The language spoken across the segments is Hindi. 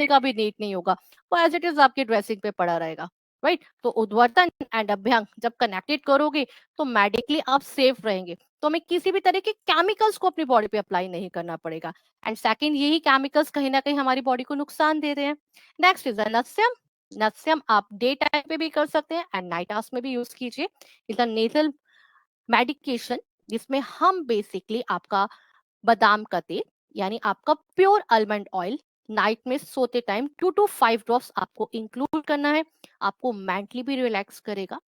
का भी नीड नहीं होगा, वो एज इट इज आपकी ड्रेसिंग पे पड़ा रहेगा, राइट। तो उद्वर्तन एंड अभ्यंग जब कनेक्टेड करोगे तो मेडिकली आप सेफ रहेंगे, तो हमें किसी भी तरह के केमिकल्स को अपनी बॉडी पे अप्लाई नहीं करना पड़ेगा। एंड सेकंड, यही केमिकल्स कहीं ना कहीं हमारी बॉडी को नुकसान दे रहे हैं। Next is नस्यम। नस्यम आप डे टाइम पे भी कर सकते हैं एंड नाइट आवर्स में भी यूज कीजिए। इज अ नेजल मेडिकेशन जिसमें हम बेसिकली आपका बादाम का तेल यानी आपका प्योर आलमंड ऑयल नाइट में सोते टाइम 2 to 5 ड्रॉप्स आपको इंक्लूड करना है। आपको मेंटली भी रिलैक्स करेगा।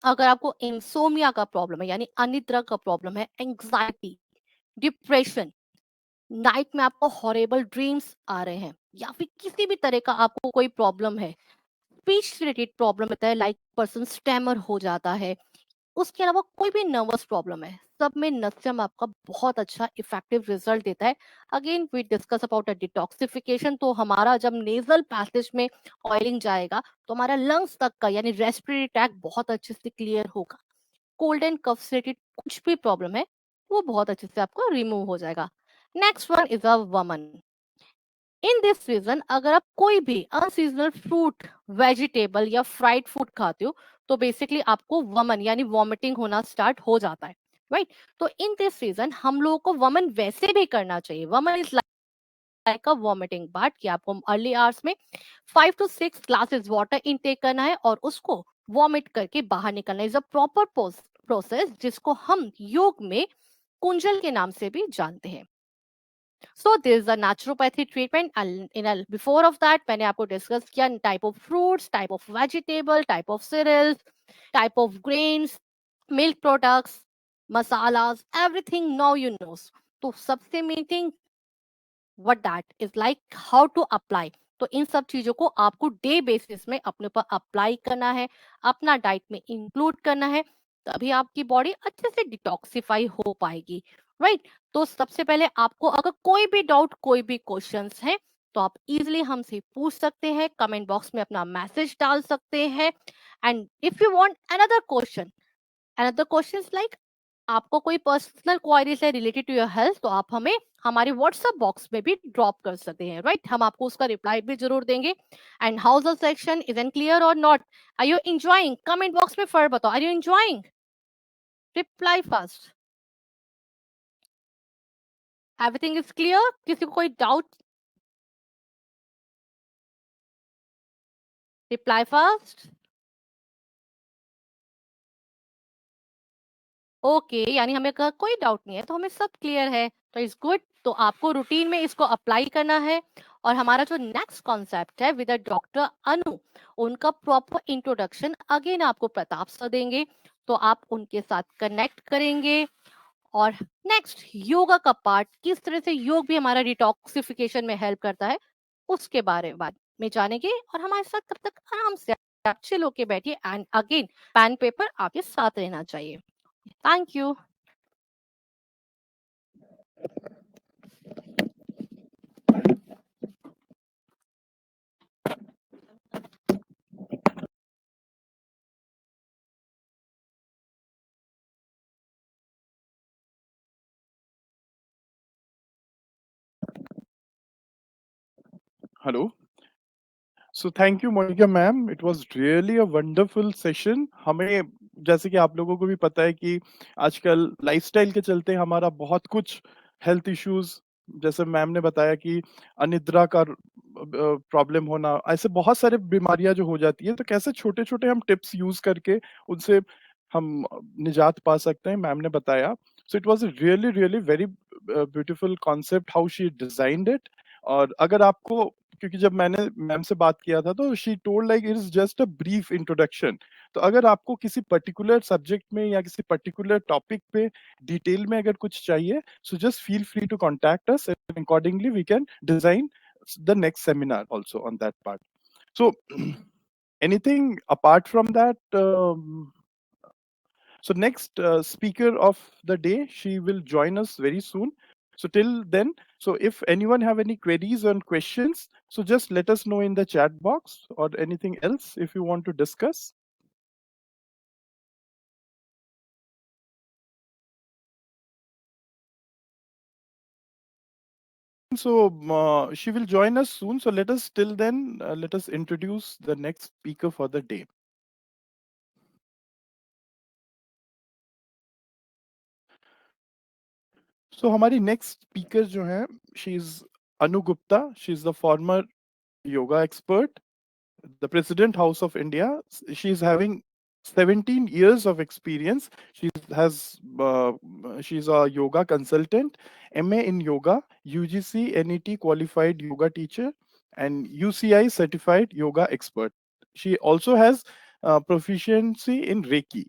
अगर आपको इंसोमिया का प्रॉब्लम है यानी अनिद्रा का प्रॉब्लम है, एंग्जाइटी, डिप्रेशन, नाइट में आपको हॉरेबल ड्रीम्स आ रहे हैं, या फिर किसी भी तरह का आपको कोई प्रॉब्लम है, स्पीच रिलेटेड प्रॉब्लम होता है, लाइक पर्सन स्टैमर हो जाता है, उसके अलावा कोई भी नर्वस प्रॉब्लम है, सब में नस्यम आपका बहुत अच्छा इफेक्टिव रिजल्ट देता है। Again we discuss about a detoxification, तो हमारा जब नेजल पैसेज में ऑयलिंग जाएगा तो हमारा लंग्स तक का यानी रेस्पिरेटरी ट्रैक बहुत अच्छे से क्लियर होगा। कोल्ड एंड कफ से रिलेटेड कुछ भी प्रॉब्लम है वो बहुत अच्छे से आपको रिमूव हो जाएगा। नेक्स्ट वन इज अ वमन। इन दिस सीजन अगर आप कोई भी अनसीजनल फ्रूट, वेजिटेबल या फ्राइड फूड खाते हो तो बेसिकली आपको वमन यानी वॉमिटिंग होना स्टार्ट हो जाता है, राइट। तो इन दिस सीजन हम लोगों को वमन वैसे भी करना चाहिए। वमन is like a vomiting, but कि आपको अर्ली आवर्स में 5 to 6 ग्लासेस वाटर इनटेक करना है और उसको वॉमिट करके बाहर निकलना इज अ प्रॉपर प्रोसेस जिसको हम योग में कुंजल के नाम से भी जानते हैं। So there is a naturopathy treatment and before of that मैंने आपको डिस्कस किया type of fruits, type of vegetable, type of cereals, type of grains, milk products, masalas, everything now you know। तो सबसे main thing what that is like how to apply। तो इन सब चीजों को आपको डे बेसिस में अपने ऊपर अप्लाई करना है, अपना डाइट में इंक्लूड करना है, तभी आपकी बॉडी अच्छे से डिटॉक्सिफाई हो पाएगी, राइट। तो सबसे पहले आपको अगर कोई भी डाउट, कोई भी क्वेश्चंस हैं तो आप इजिली हमसे पूछ सकते हैं, कमेंट बॉक्स में अपना मैसेज डाल सकते हैं। And if you want another question like आपको कोई पर्सनल क्वारीज है रिलेटेड टू योर हेल्थ तो आप हमें हमारे व्हाट्सएप बॉक्स में भी ड्रॉप कर सकते हैं, राइट। हम आपको उसका रिप्लाई भी जरूर देंगे। And how's the section is an clear और not, are you enjoying, comment box में फर्क बताओ, are you enjoying, reply fast, everything is clear, किसी को कोई डाउट, रिप्लाई फास्ट। ओके यानी हमें कोई डाउट नहीं है, तो हमें सब क्लियर है, तो इट्स गुड। तो आपको रूटीन में इसको अप्लाई करना है। और हमारा जो नेक्स्ट कॉन्सेप्ट है विद डॉक्टर अनु, उनका प्रॉपर इंट्रोडक्शन अगेन आपको प्रताप सर देंगे, तो आप उनके साथ कनेक्ट करेंगे। और नेक्स्ट योगा का पार्ट, किस तरह से योग भी हमारा डिटॉक्सिफिकेशन में हेल्प करता है, उसके बारे में जानेंगे। और हमारे साथ तब तक आराम से अच्छे लोग के बैठिए एंड अगेन पेन पेपर आपके साथ रहना चाहिए। Thank you. Hello. So thank you Monika ma'am, it was really a wonderful session. हमें जैसे कि आप लोगों को भी पता है कि आजकल लाइफस्टाइल के चलते हमारा बहुत कुछ हेल्थ इश्यूज, जैसे मैम ने बताया कि अनिद्रा का प्रॉब्लम होना, ऐसे बहुत सारे बीमारियां जो हो जाती है, तो कैसे छोटे छोटे हम टिप्स यूज करके उनसे हम निजात पा सकते हैं, मैम ने बताया। So it was really really very beautiful concept how she designed it. और अगर आपको, क्योंकि जब मैंने मैम से बात किया था तो she told like it is just a brief introduction. तो अगर आपको किसी पर्टिकुलर सब्जेक्ट में या किसी पर्टिकुलर टॉपिक पे डिटेल में अगर कुछ चाहिए, so just feel free to contact us and accordingly we can design the next seminar also on that part. So anything apart from that, so next speaker of the day, she will join us very soon. So till then, so if anyone have any queries or questions, so just let us know in the chat box or anything else if you want to discuss. So she will join us soon. So let us till then let us introduce the next speaker for the day. So हमारी next speaker जो है, she is Anu Gupta. She is the former yoga expert, the President House of India. She is having 17 years of experience. She's a yoga consultant, MA in yoga, UGC NET qualified yoga teacher, and UCI certified yoga expert. She also has proficiency in Reiki.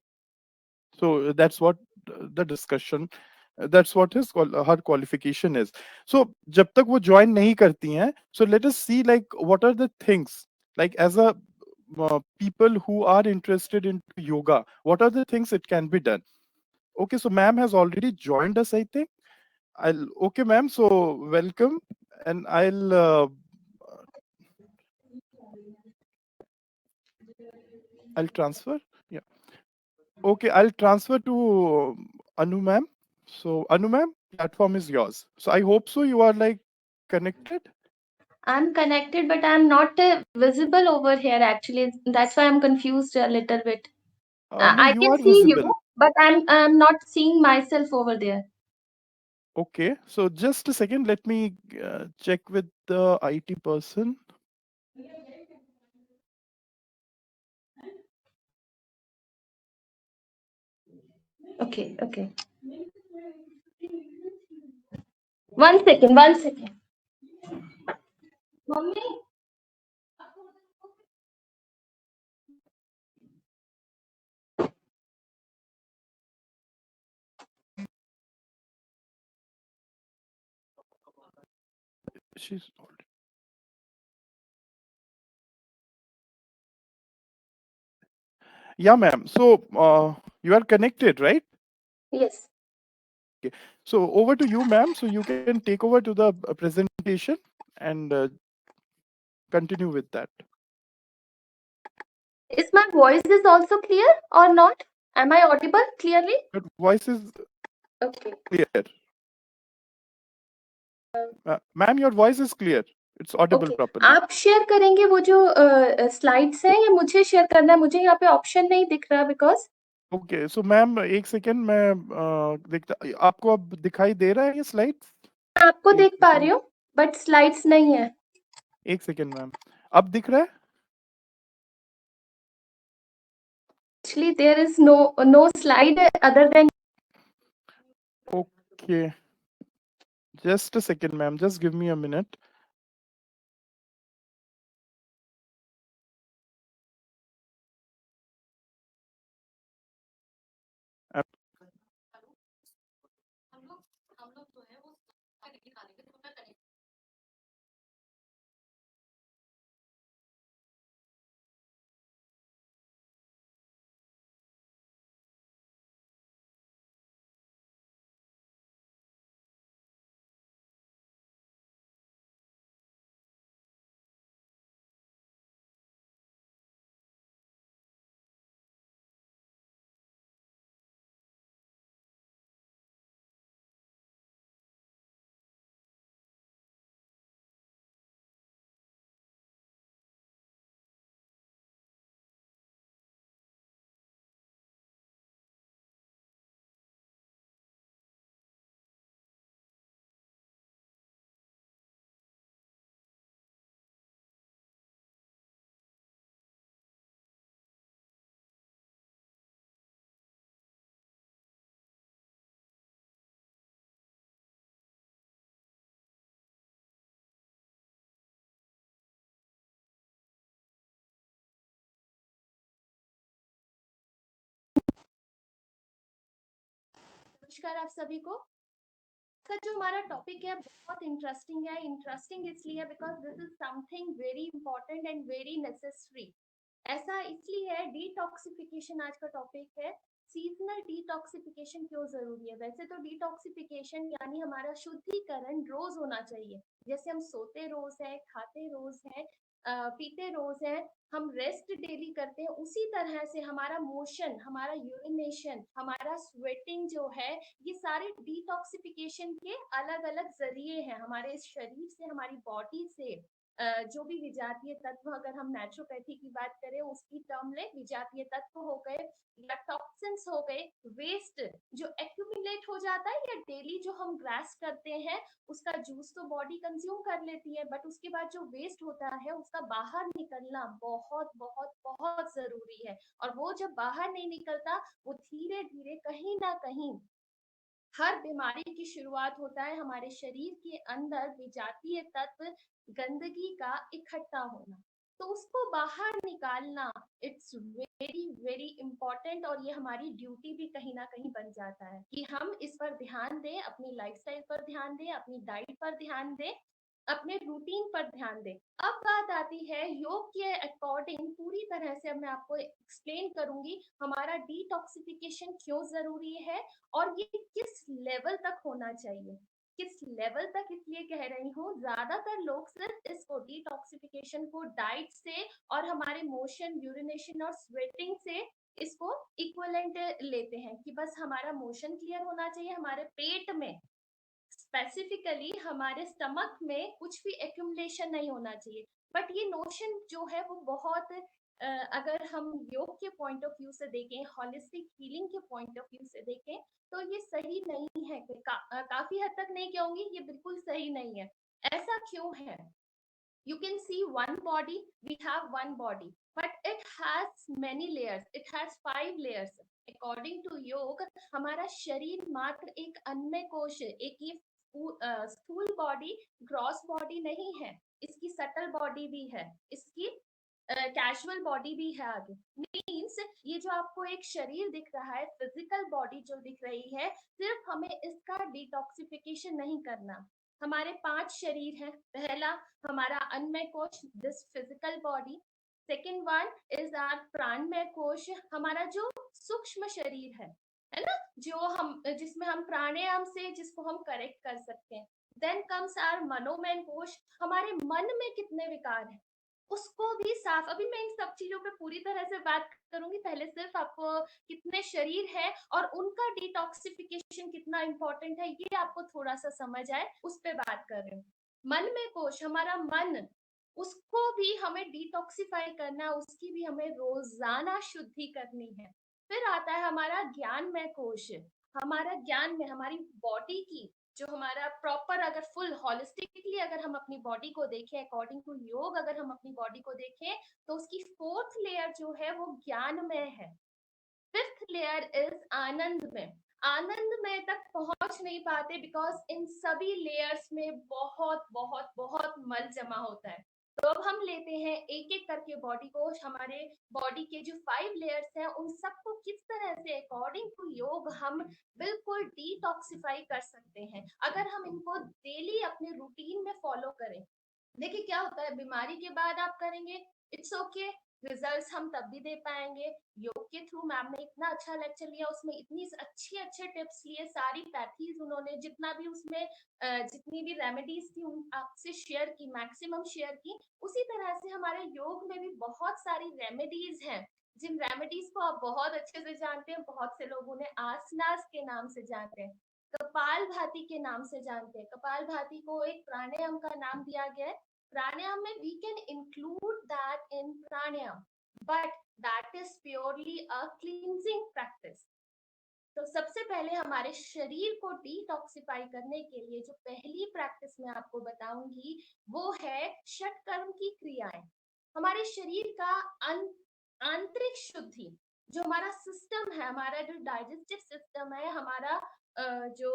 So that's what the discussion, that's what her qualification is. So जब तक वो join नहीं करती हैं, so let us see like what are the things, like as a people who are interested in yoga, what are the things it can be done. Okay, so ma'am has already joined us, I think. Okay ma'am, so welcome, and I'll transfer. Yeah. Okay, I'll transfer to Anu ma'am. So Anu ma'am, platform is yours. So I hope so you are like connected. I'm connected, but I'm not visible over here actually. That's why I'm confused a little bit. No, I you can are see visible. you, but I'm not seeing myself over there. Okay, so just a second, let me check with the IT person. Okay, okay. One second, one second. Mommy. She's already. Yeah, ma'am. So you are connected, right? Yes. Okay. So over to you, ma'am. So you can take over to the presentation and continue with that. Is my voice is also clear or not? Am I audible clearly? Your voice is Okay. clear. Ma'am, your voice is clear. It's audible Okay. properly. आप शेयर करेंगे वो जो स्लाइड्स हैं या मुझे शेयर करना है? मुझे यहाँ पे ऑप्शन नहीं दिख रहा बिकॉज ओके, सो मैम एक सेकेंड, मैं देखता, आपको अब दिखाई दे रहा है ये स्लाइड्स? आपको एक देख पा सेकेंड, रही हूँ बट स्लाइड्स नहीं है. एक सेकेंड मैम, अब दिख रहा है? Actually, there is no slide other than. Okay, just a second ma'am, just give me a minute. नमस्कार आप सभी को. का जो हमारा टॉपिक है बहुत इंटरेस्टिंग है. इंटरेस्टिंग इसलिए because this is something very important and very necessary. ऐसा इसलिए है, डिटॉक्सिफिकेशन आज का टॉपिक है. सीजनल डिटॉक्सिफिकेशन क्यों जरूरी है? वैसे तो डिटॉक्सिफिकेशन यानी हमारा शुद्धिकरण रोज होना चाहिए. जैसे हम सोते रोज है, खाते रोज है, पीते रोज हैं, हम रेस्ट डेली करते हैं, उसी तरह से हमारा मोशन, हमारा यूरिनेशन, हमारा स्वेटिंग जो है, ये सारे डिटॉक्सिफिकेशन के अलग अलग जरिए हैं हमारे शरीर से, हमारी बॉडी से। जो भी विजातीय तत्व, अगर हम नेचुरोपैथी की बात करें उसकी टर्म ले, विजातीय तत्व हो गए या टॉक्सिन्स हो गए, वेस्ट जो एक्यूमुलेट हो जाता है या डेली जो हम ग्रास करते हैं, उसका जूस तो बॉडी कंज्यूम कर लेती है, बट उसके बाद जो वेस्ट होता है उसका बाहर निकलना बहुत बहुत बहुत जरूरी है। और वो जब बाहर नहीं निकलता, वो धीरे धीरे कहीं ना कहीं हर बीमारी की शुरुआत होता है हमारे शरीर के अंदर विजातीय तत्व, गंदगी का इकट्ठा होना। तो उसको बाहर निकालना, इट्स वेरी वेरी इंपॉर्टेंट, और ये हमारी ड्यूटी भी कहीं ना कहीं बन जाता है कि हम इस पर ध्यान दें, अपनी लाइफस्टाइल पर ध्यान दें, अपनी डाइट पर ध्यान दें, अपने रूटीन पर ध्यान दें। अब बात आती है योग के अकॉर्डिंग, पूरी तरह से अब मैं आपको एक्सप्लेन करूंगी हमारा डिटॉक्सिफिकेशन क्यों जरूरी है और ये किस लेवल तक होना चाहिए। किस लेवल तक इसलिए कह रही हूँ, ज्यादातर लोग सिर्फ इसको डिटॉक्सिफिकेशन को डाइट से और हमारे मोशन, यूरिनेशन और स्वेटिंग से इसको इक्वलेंट लेते हैं कि बस हमारा मोशन क्लियर होना चाहिए, हमारे पेट में स्पेसिफिकली हमारे स्टमक में कुछ भी एक्यूमुलेशन नहीं होना चाहिए। बट ये नोशन जो है वो बहुत अगर हम योग के पॉइंट ऑफ व्यू से देखें, हॉलिस्टिक हीलिंग के पॉइंट ऑफ व्यू से देखें, तो ये सही नहीं है। काफी हद तक नहीं कहूंगी, ये बिल्कुल सही नहीं है। ऐसा क्यों है? You can see one body, we have one body, but it has many layers, it has 5 layers. According to योग, हमारा शरीर मात्र एक अन्नमय कोश है, एक ये स्थूल बॉडी, ग्रॉस बॉडी नहीं है, इसकी सटल बॉडी भी है, इसकी कैजुअल बॉडी भी है। आगे मीन्स ये जो आपको एक शरीर दिख रहा है, फिजिकल बॉडी जो दिख रही है, सिर्फ हमें इसका डिटॉक्सिफिकेशन नहीं करना। हमारे 5 शरीर हैं। पहला हमारा अन्नमय कोश, this physical body. Second one is our प्राणमय कोश, हमारा जो सूक्ष्म शरीर है ना, जो हम जिसमें हम प्राणायाम से जिसको हम करेक्ट कर सकते हैं। देन कम्स आर मनोमय कोश, हमारे मन में कितने विकार हैं उसको भी साफ। अभी मैं इन सब चीजों पे पूरी तरह से बात करूंगी, पहले सिर्फ आपको कितने शरीर है और उनका डिटॉक्सिफिकेशन कितना इंपॉर्टेंट है ये आपको थोड़ा सा समझ आए, उस पे बात कर रही हूँ। मन में कोश, हमारा मन, उसको भी हमें डिटॉक्सिफाई करना, उसकी भी हमें रोजाना शुद्धि करनी है। फिर आता है हमारा ज्ञानमय कोश, हमारा ज्ञान में हमारी बॉडी की जो हमारा प्रॉपर, अगर फुल हॉलिस्टिकली अगर हम अपनी बॉडी को देखें, अकॉर्डिंग टू योग अगर हम अपनी बॉडी को देखें, तो उसकी 4th लेयर जो है वो ज्ञानमय है। 5th लेयर इज आनंदमय। आनंदमय तक पहुंच नहीं पाते बिकॉज इन सभी लेयर्स में बहुत बहुत बहुत मल जमा होता है। तो अब हम लेते हैं एक एक करके बॉडी को, हमारे बॉडी के जो 5 लेयर्स हैं उन सबको किस तरह से अकॉर्डिंग टू योग हम बिल्कुल डिटॉक्सिफाई कर सकते हैं अगर हम इनको डेली अपने रूटीन में फॉलो करें। देखिए क्या होता है, बीमारी के बाद आप करेंगे, इट्स ओके, रिजल्ट्स हम तब भी दे पाएंगे। योग के थ्रू मैम ने इतना अच्छा लेक्चर लिया, उसमें इतनी अच्छे अच्छे टिप्स लिए, सारी पैथीज उन्होंने जितना भी उसमें जितनी भी रेमेडीज थी आपसे शेयर की, मैक्सिमम शेयर की। उसी तरह से हमारे योग में भी बहुत सारी रेमेडीज हैं, जिन रेमेडीज को आप बहुत अच्छे से जानते हैं। बहुत से लोग उन्हें आसनास के नाम से जानते हैं, कपाल भाती के नाम से जानते हैं। कपाल भाती को एक प्राणायाम का नाम दिया गया है। प्राणायाम में we can include that in pranayam, but that is purely a cleansing practice. तो सबसे पहले हमारे शरीर को डिटॉक्सिफाई करने के लिए जो पहली प्रैक्टिस मैं आपको बताऊंगी वो है षटकर्म की क्रियाएं। हमारे शरीर का आंतरिक शुद्धि, जो हमारा सिस्टम है, हमारा जो डाइजेस्टिव सिस्टम है, हमारा जो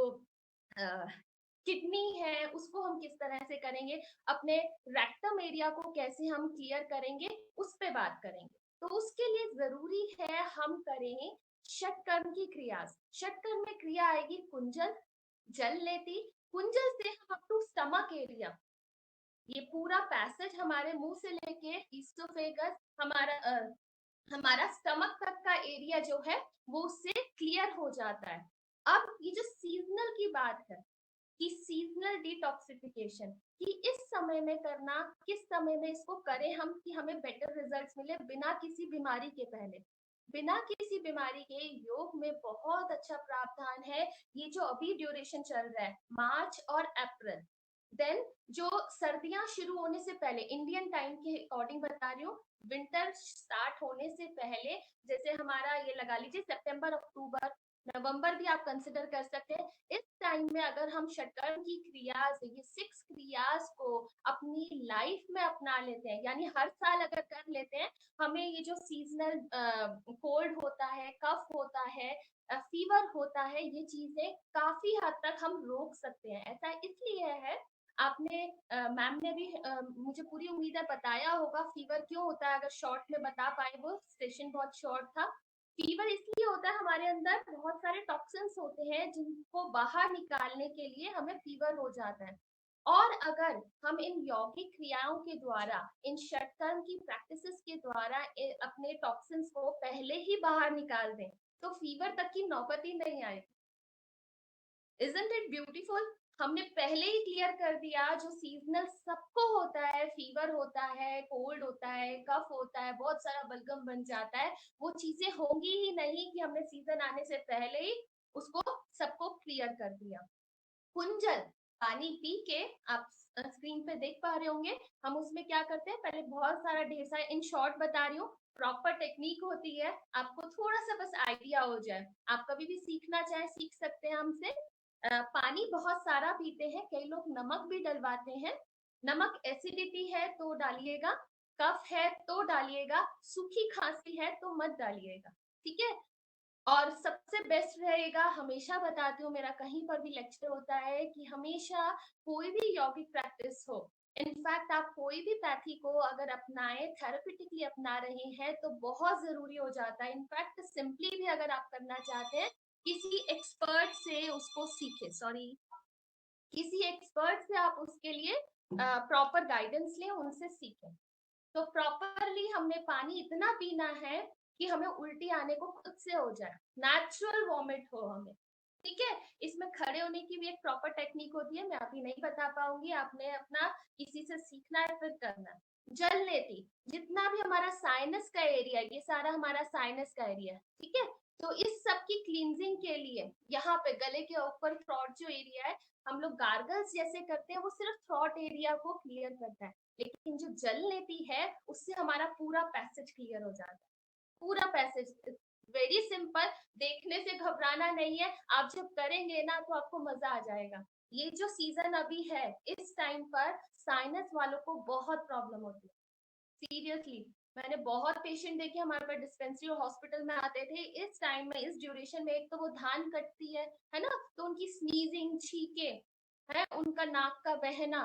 किडनी है, उसको हम किस तरह से करेंगे, अपने रेक्टम एरिया को कैसे हम क्लियर करेंगे, उस पे बात करेंगे। तो उसके लिए जरूरी है हम करें षटकर्म की क्रिया। षटकर्म में क्रिया आएगी कुंजल, जल लेती, कुंजल से हम अप टू स्टमक एरिया, ये पूरा पैसेज हमारे मुंह से लेके ईसोफेगस, हमारा स्टमक तक का एरिया जो है वो उससे क्लियर हो जाता है। अब ये जो सीजनल की बात है, कि सीजनल डिटॉक्सिफिकेशन, कि इस समय में करना, किस समय में इसको करें हम कि हमें बेटर रिजल्ट्स मिले बिना किसी बीमारी के। पहले बिना किसी बीमारी के योग में बहुत अच्छा प्रावधान है। ये जो अभी ड्यूरेशन चल रहा है मार्च और अप्रैल, देन जो सर्दियां शुरू होने से पहले, इंडियन टाइम के अकॉर्डिंग बता रही हूँ, विंटर स्टार्ट होने से पहले, जैसे हमारा ये लगा लीजिए सितंबर, अक्टूबर, नवंबर भी आप कंसिडर कर सकते हैं। इस टाइम में अगर हम शटकर्म की क्रियाज, ये 6 क्रियाज को अपनी लाइफ में अपना लेते हैं, यानी हर साल अगर कर लेते हैं, हमें ये जो सीजनल कोल्ड होता है, कफ होता है, फीवर होता है, ये चीजें काफी हद तक हम रोक सकते हैं। ऐसा इसलिए है, आपने मैम ने भी मुझे पूरी उम्मीद है बताया होगा फीवर क्यों होता है। अगर शॉर्ट में बता पाए, वो सेशन बहुत शॉर्ट था। फीवर इसलिए होता है, हमारे अंदर बहुत सारे टॉक्सिन्स होते हैं जिनको बाहर निकालने के लिए हमें फीवर हो जाता है। और अगर हम इन यौगिक क्रियाओं के द्वारा, इन षटकर्म की प्रैक्टिसेस के द्वारा अपने टॉक्सिन्स को पहले ही बाहर निकाल दें, तो फीवर तक की नौबत ही नहीं आएगी। Isn't it beautiful? हमने पहले ही क्लियर कर दिया, जो सीजनल सबको होता है, फीवर होता है, कोल्ड होता है, कफ होता है, बहुत सारा बलगम बन जाता है, वो चीजें होंगी ही नहीं कि हमने सीजन आने से पहले ही उसको सबको क्लियर कर दिया। कुंजल पानी पी के, आप स्क्रीन पे देख पा रहे होंगे, हम उसमें क्या करते हैं, पहले बहुत सारा ढेर सारा, इन शॉर्ट बता रही हूँ, प्रॉपर टेक्निक होती है, आपको थोड़ा सा बस आइडिया हो जाए। आप कभी भी सीखना चाहे सीख सकते हैं हमसे। पानी बहुत सारा पीते हैं, कई लोग नमक भी डलवाते हैं। नमक एसिडिटी है तो डालिएगा, कफ है तो डालिएगा, सूखी खांसी है तो मत डालिएगा, ठीक है। और सबसे बेस्ट रहेगा, हमेशा बताती हूँ, मेरा कहीं पर भी लेक्चर होता है कि हमेशा कोई भी यौगिक प्रैक्टिस हो, इनफैक्ट आप कोई भी पैथी को अगर अपनाए, थेरेपिटिकली अपना रहे हैं, तो बहुत जरूरी हो जाता है, इनफैक्ट सिंपली भी अगर आप करना चाहते हैं, किसी एक्सपर्ट से उसको सीखे, सॉरी, किसी एक्सपर्ट से आप उसके लिए प्रॉपर गाइडेंस लें, उनसे सीखें। तो प्रॉपरली हमने पानी इतना पीना है कि हमें उल्टी आने को खुद से हो जाए, नेचुरल वॉमिट हो हमें, ठीक है। इसमें खड़े होने की भी एक प्रॉपर टेक्निक होती है, मैं अभी नहीं बता पाऊंगी, आपने अपना किसी से सीखना है फिर करना है। जल लेती, जितना भी हमारा साइनस का एरिया, ये सारा हमारा साइनस का एरिया है, ठीक है। तो इस सब की क्लींजिंग के लिए यहाँ पे गले के ऊपर थ्रॉट जो एरिया है, हम लोग गार्गल्स जैसे करते हैं, वो सिर्फ थ्रॉट एरिया को क्लियर करता है, लेकिन जो जल लेती है उससे हमारा पूरा पैसेज क्लियर हो जाता है, पूरा पैसेज। वेरी सिंपल, देखने से घबराना नहीं है, आप जब करेंगे ना तो आपको मजा आ जाएगा। ये जो सीजन अभी है, इस टाइम पर साइनस वालों को बहुत प्रॉब्लम होती है, सीरियसली। मैंने बहुत पेशेंट देखे हमारे पास डिस्पेंसरी और हॉस्पिटल में आते थे इस टाइम में, इस ड्यूरेशन में। एक तो वो धान कटती है ना, तो उनकी स्नीजिंग, छीके है, उनका नाक का बहना,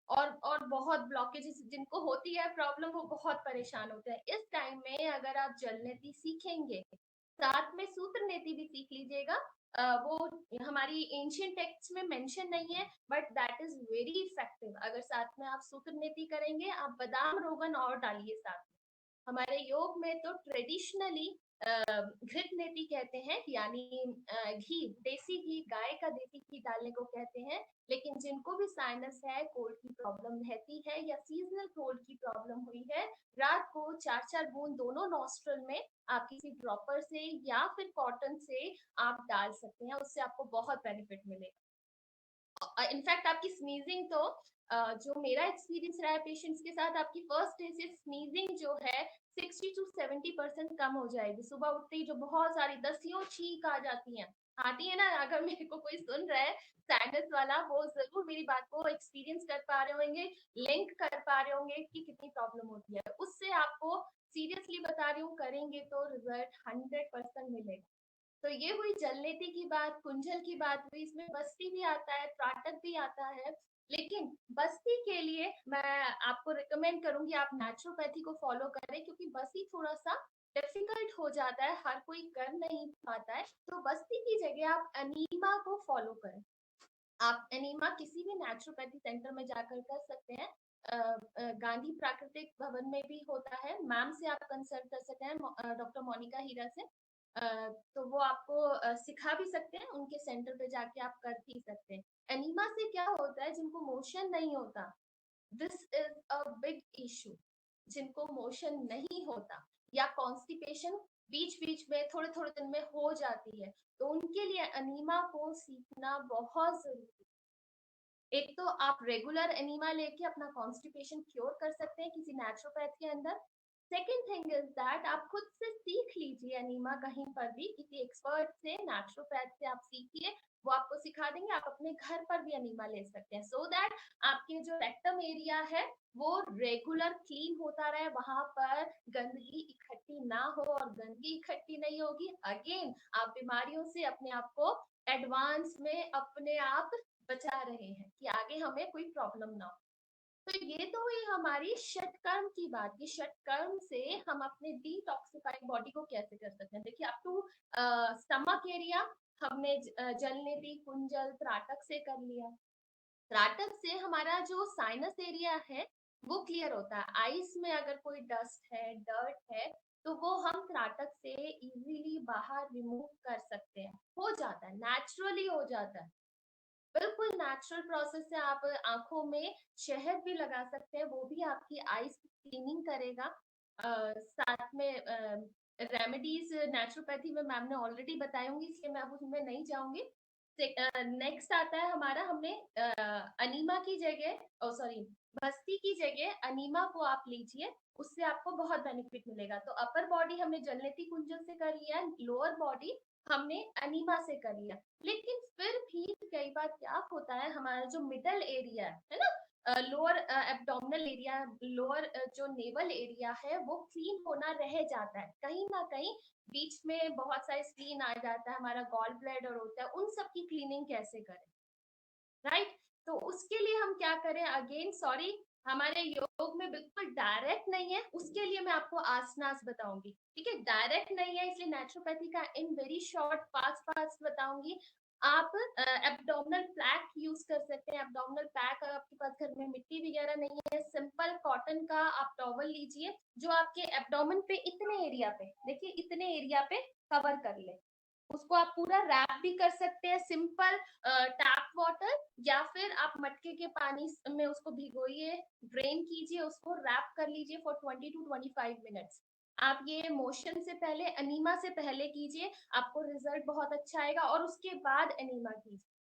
और बहुत ब्लॉकेजेस जिनको होती है प्रॉब्लम, वो बहुत परेशान होते हैं। इस टाइम में अगर आप जलनेती सीखेंगे, साथ में सूत्र नेति भी सीख लीजिएगा। वो हमारी एंशियंट टेक्स्ट में मेंशन नहीं है, but that is very effective. अगर साथ में आप सूत्र नेति करेंगे, आप बादाम रोगन और डालिए साथ में। हमारे योग में तो ट्रेडिशनली घृत नेति कहते हैं, यानी घी, देसी घी, गाय का देसी घी डालने को कहते हैं। लेकिन जिनको भी साइनस है, कोल्ड की प्रॉब्लम रहती है, या सीजनल कोल्ड की प्रॉब्लम हुई है, रात को 4-4 बूंद दोनों नॉस्ट्रल में आप किसी ड्रॉपर से या फिर कॉटन से आप डाल सकते हैं, उससे आपको बहुत बेनिफिट मिलेगा। इनफैक्ट आपकी स्नीजिंग तो जो मेरा एक्सपीरियंस रहा है पेशेंट्स के साथ, आपकी फर्स्ट डे से स्नीजिंग जो है 60 to 70% कम हो जाएगी। सुबह उठते ही जो बहुत सारी दसियों छींक आ जाती हैं, आती है ना, अगर मेरे को कोई सुन रहा है साइनस वाला, वो जरूर मेरी बात को एक्सपीरियंस कर पा रहे होंगे, लिंक कर पा रहे होंगे कि कितनी प्रॉब्लम होती है। उससे आपको सीरियसली बता रही हूँ, करेंगे तो रिजल्ट 100% मिलेगा। तो ये हुई जलनेति की बात, कुंजल की बात हुई, इसमें बस्ती भी आता है, त्राटक भी आता है। लेकिन बस्ती के लिए मैं आपको रिकमेंड करूंगी आप नेचुरोपैथी को फॉलो करें, क्योंकि बस्ती थोड़ा सा डिफिकल्ट हो जाता है, हर कोई कर नहीं पाता है। तो बस्ती की जगह आप एनीमा को फॉलो करें। आप एनीमा किसी भी नेचुरोपैथी सेंटर में जाकर कर सकते हैं। गांधी प्राकृतिक भवन में भी होता है, मैम से आप कंसल्ट कर सकते हैं, डॉक्टर मोनिका हीरा से। तो वो आपको सिखा भी सकते हैं, उनके सेंटर पे जाके आप कर भी सकते हैं। एनीमा से क्या होता है, जिनको मोशन नहीं होता, this is a big issue. जिनको मोशन नहीं होता या कॉन्स्टिपेशन बीच बीच में थोड़े थोड़े दिन में हो जाती है, तो उनके लिए एनीमा को सीखना बहुत जरूरी है। एक तो आप रेगुलर एनीमा लेके अपना कॉन्स्टिपेशन क्योर कर सकते हैं किसी नेचुरोपैथ के अंदर। सेकेंड थिंग इज दैट आप खुद से सीख लीजिए एनीमा कहीं पर भी, किसी एक्सपर्ट से, नेचुरोपैथ से आप सीखिए, वो आपको सिखा देंगे। आप अपने घर पर भी एनीमा ले सकते हैं, सो दैट आपके जो रेक्टम एरिया है वो रेगुलर क्लीन होता रहे, वहां पर गंदगी इकट्ठी ना हो, और गंदगी इकट्ठी नहीं होगी, अगेन आप बीमारियों से अपने आप को एडवांस में अपने आप बचा रहे हैं कि आगे हमें कोई प्रॉब्लम ना हो। तो ये तो हुई हमारी षटकर्म की बात कि षटकर्म से हम अपने डिटॉक्सिफाइंग बॉडी को कैसे कर सकते हैं। देखिए, अप टू स्टमक एरिया हमने जल नेति, कुंजल, त्राटक से कर लिया। त्राटक से हमारा जो साइनस एरिया है वो क्लियर होता है। आइस में अगर कोई डस्ट है, डर्ट है, तो वो हम त्राटक से इजीली बाहर रिमूव कर सकते हैं। हो जाता है, नेचुरली हो जाता है, बिल्कुल नेचुरल प्रोसेस से। आप आंखों में शहद भी लगा सकते हैं, वो भी आपकी आईज क्लीनिंग करेगा। साथ में रेमेडीज नेचुरोपैथी में मैम ने ऑलरेडी बताई होंगी, इसलिए मैं अब उसमें नहीं जाऊंगी। नेक्स्ट आता है हमारा, हमने अनीमा की जगह, सॉरी, भस्ती की जगह अनीमा को आप लीजिए, उससे आपको बहुत बेनिफिट मिलेगा। तो अपर बॉडी हमने जलनेती कुंजल से कर लिया, लोअर बॉडी हमने अनीमा से कर लिया। लेकिन फिर भी कई बार क्या होता है, हमारा जो मिडल एरिया है ना, लोअर एब्डोमिनल एरिया, लोअर जो नेवल एरिया है, वो क्लीन होना रह जाता है कहीं ना कहीं। बीच में बहुत सारे स्क्रीन आ जाता है, हमारा गॉल ब्लैडर होता है, उन सब की क्लीनिंग कैसे करें, राइट? तो उसके लिए हम क्या करें, अगेन सॉरी, हमारे योग में बिल्कुल डायरेक्ट नहीं है, उसके लिए मैं आपको आसनास बताऊंगी। ठीक है, डायरेक्ट नहीं है, इसलिए नेचुरोपैथी का in very short fast fast बताऊंगी। आप एब्डोमिनल पैक यूज कर सकते हैं। एब्डोमिनल पैक, अगर आपके पास घर में मिट्टी वगैरह नहीं है, सिंपल कॉटन का आप टॉवल लीजिए, जो आपके एब्डोमेन पे इतने एरिया पे, देखिए इतने एरिया पे कवर कर ले। उसको आप पूरा रैप भी कर सकते हैं, सिंपल टैप वाटर, या फिर आप मटके के पानी में उसको भिगोइए, ड्रेन कीजिए, उसको रैप कर लीजिए फॉर 20 to 25 मिनट्स। आप ये मोशन से पहले, अनीमा से पहले कीजिए, आपको रिजल्ट बहुत अच्छा आएगा, और उसके बाद अनीमा कीजिए।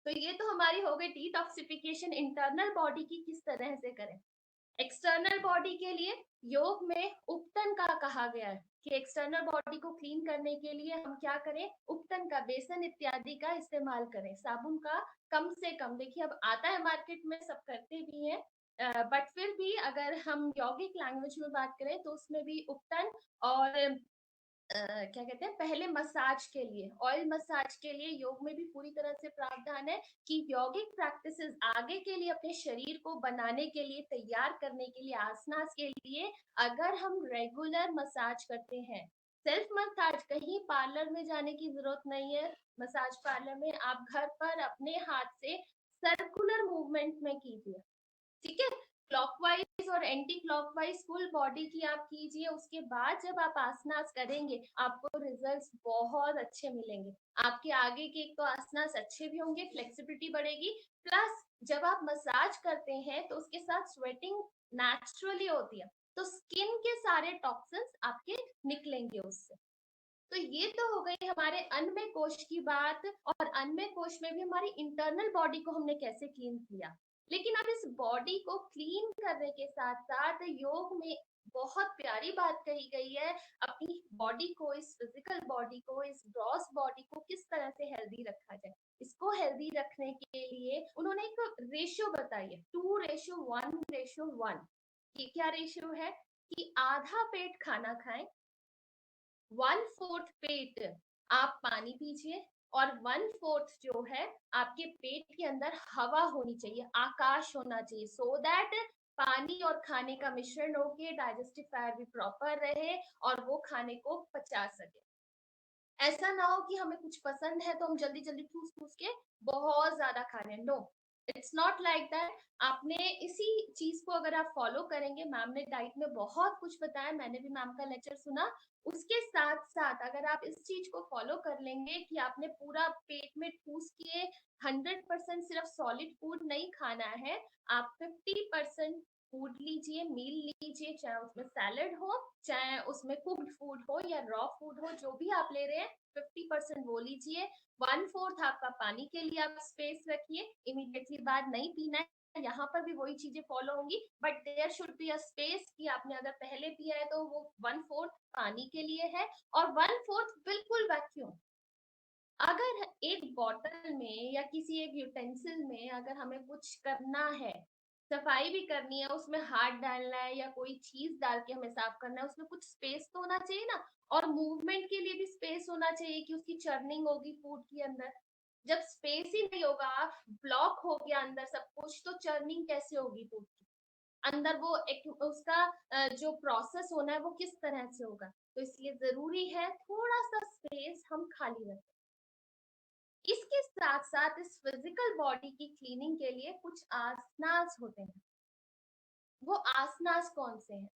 तो ये तो हमारी हो गई डिटॉक्सिफिकेशन इंटरनल बॉडी की, किस तरह से करें। एक्सटर्नल बॉडी के लिए योग में उपटन का कहा गया है कि एक्सटर्नल बॉडी को क्लीन करने के लिए हम क्या करें, उपटन का, बेसन इत्यादि का इस्तेमाल करें, साबुन का कम से कम। देखिए, अब आता है मार्केट में, सब करते भी हैं, बट फिर भी अगर हम यौगिक लैंग्वेज में बात करें तो उसमें भी उपटन और क्या कहते हैं, पहले मसाज के लिए, ऑयल मसाज के लिए योग में भी पूरी तरह से प्रावधान है कि यौगिक प्रैक्टिसेस आगे के लिए अपने शरीर को बनाने के लिए, तैयार करने के लिए, आसनास के लिए, अगर हम रेगुलर मसाज करते हैं, सेल्फ मसाज, कहीं पार्लर में जाने की जरूरत नहीं है। मसाज पार्लर में आप घर पर अपने हाथ से सर्कुलर मूवमेंट में कीजिए, ठीक है, क्लॉकवाइज और एंटी क्लॉकवाइज फुल बॉडी की आप कीजिए। उसके बाद जब आप आसनास करेंगे, आपको रिजल्ट्स बहुत अच्छे मिलेंगे। आपके आगे के एक तो आसनास अच्छे भी होंगे, फ्लेक्सिबिलिटी बढ़ेगी, प्लस जब आप मसाज करते हैं तो उसके साथ स्वेटिंग नेचुरली होती है, तो स्किन के सारे टॉक्सिन्स आपके निकलेंगे उससे। तो ये तो हो गई हमारे अन्नमय कोश की बात, और अन्नमय कोश में भी हमारी इंटरनल बॉडी को हमने कैसे क्लीन किया। लेकिन अब इस बॉडी को क्लीन करने के साथ साथ योग में बहुत प्यारी बात कही गई है, अपनी बॉडी को, इस फिजिकल बॉडी को, इस ग्रॉस बॉडी को किस तरह से हेल्दी रखा जाए। इसको हेल्दी रखने के लिए उन्होंने एक रेशियो बताई है, 2:1:1। ये क्या रेशियो है कि आधा पेट खाना खाएं, 1/4 पेट आप पानी पीजिए, और 1/4 जो है आपके पेट के अंदर हवा होनी चाहिए, आकाश होना चाहिए, सो दैट पानी और खाने का मिश्रण होके डाइजेस्टिव फायर भी प्रॉपर रहे और वो खाने को पचा सके। ऐसा ना हो कि हमें कुछ पसंद है तो हम जल्दी जल्दी ठूस ठूस के बहुत ज्यादा खा रहे हैं, no. It's not like that आपने इसी चीज को अगर आप फॉलो करेंगे, मैम ने डाइट में बहुत कुछ बताया, मैंने भी मैम का लेक्चर सुना, उसके साथ साथ अगर आप इस चीज को फॉलो कर लेंगे कि आपने पूरा पेट में ठूस के 100% सिर्फ सॉलिड फूड नहीं खाना है, आप 50% फूड लीजिए, मील लीजिए, चाहे उसमें सैलड हो, चाहे उसमें कुक्ड फूड हो या रॉ फूड हो, जो भी आप ले रहे हैं 50% वो लीजिए। 1/4 आपका पानी के लिए आप स्पेस रखिए, इमीडिएटली बाद नहीं पीना है, यहाँ पर भी वही चीजें फॉलो होंगी, but there should be a space कि आपने अगर पहले पिया है तो वो 1/4 पानी के लिए है और 1/4 बिल्कुल वैक्यूम। अगर एक बॉटल में या किसी एक यूटेंसिल में अगर हमें कुछ करना है, सफाई भी करनी है, उसमें हाथ डालना है या कोई चीज डाल के हमें साफ करना है, उसमें कुछ स्पेस तो होना चाहिए ना, और मूवमेंट के लिए भी स्पेस होना चाहिए कि उसकी चर्निंग होगी फूड के अंदर। जब स्पेस ही नहीं होगा, ब्लॉक हो गया अंदर सब कुछ, तो चर्निंग कैसे होगी फूड की अंदर? वो एक उसका जो प्रोसेस होना है वो किस तरह से होगा? तो इसलिए जरूरी है थोड़ा सा स्पेस हम खाली रखें। इसके साथ साथ इस फिजिकल बॉडी की क्लीनिंग के लिए कुछ आसनास होते हैं। वो आसनास कौन से हैं?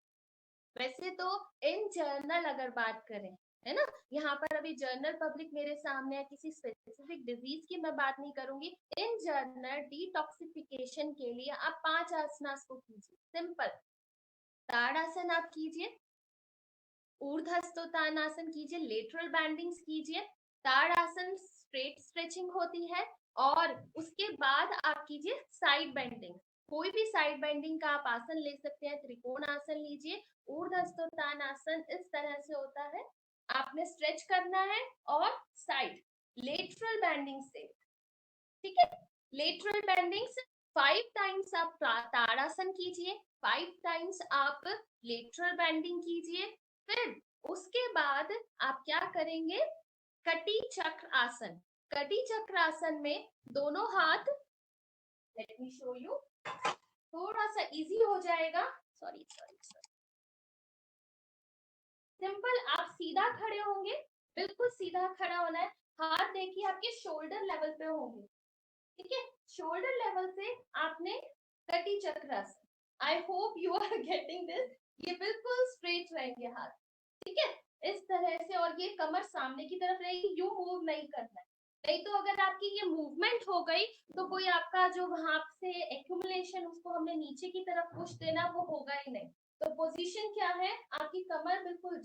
वैसे तो इन जर्नल अगर बात करें, है ना, यहाँ पर अभी जर्नल पब्लिक मेरे सामने है, किसी स्पेसिफिक डिजीज की मैं बात नहीं करूंगी। इन जर्नल डिटॉक्सिफिकेशन के लिए आप 5 आसनास को कीजिए। सिंपल ताड़ासन आप कीजिए, ऊर्ध्वस्तानासन कीजिए, लेटरल बैंडिंग्स कीजिए, ताड़ासन स्ट्रेट स्ट्रेचिंग होती है, और उसके बाद आप कीजिए साइड बेंडिंग। कोई भी साइड बेंडिंग का आप आसन ले सकते हैं, त्रिकोण आसन लीजिए। ऊर्ध्वस्तानासन इस तरह से होता है, आपने स्ट्रेच करना है और साइड लेटरल बेंडिंग से, ठीक है, लेटरल बेंडिंग से 5 टाइम्स आप ताड़ासन कीजिए, 5 टाइम्स आप लेटरल बेंडिंग कीजिए। फिर उसके बाद आप क्या करेंगे? कटी चक्र आसन। कटी चक्र आसन में दोनों हाथ, लेट मी शो यू, थोड़ा सा इजी हो जाएगा, सॉरी सॉरी सॉरी। सिंपल आप सीधा खड़े होंगे, बिल्कुल सीधा खड़ा होना है, हाथ देखिए आपके शोल्डर लेवल पे होंगे, ठीक है, शोल्डर लेवल से आपने कटी चक्र आसन। I hope you are getting this. ये बिल्कुल स्ट्रेट रहेंगे हाथ, ठीक है, इस तरह से, और ये कमर सामने की तरफ रहेगी, यू मूव नहीं करना है। नहीं तो अगर आपकी ये मूवमेंट हो गई तो कोई आपका जो वहां से एक्यूमुलेशन, उसको हमने नीचे की तरफ पुश देना, वो होगा ही नहीं। तो पोजीशन क्या है? आपकी कमर बिल्कुल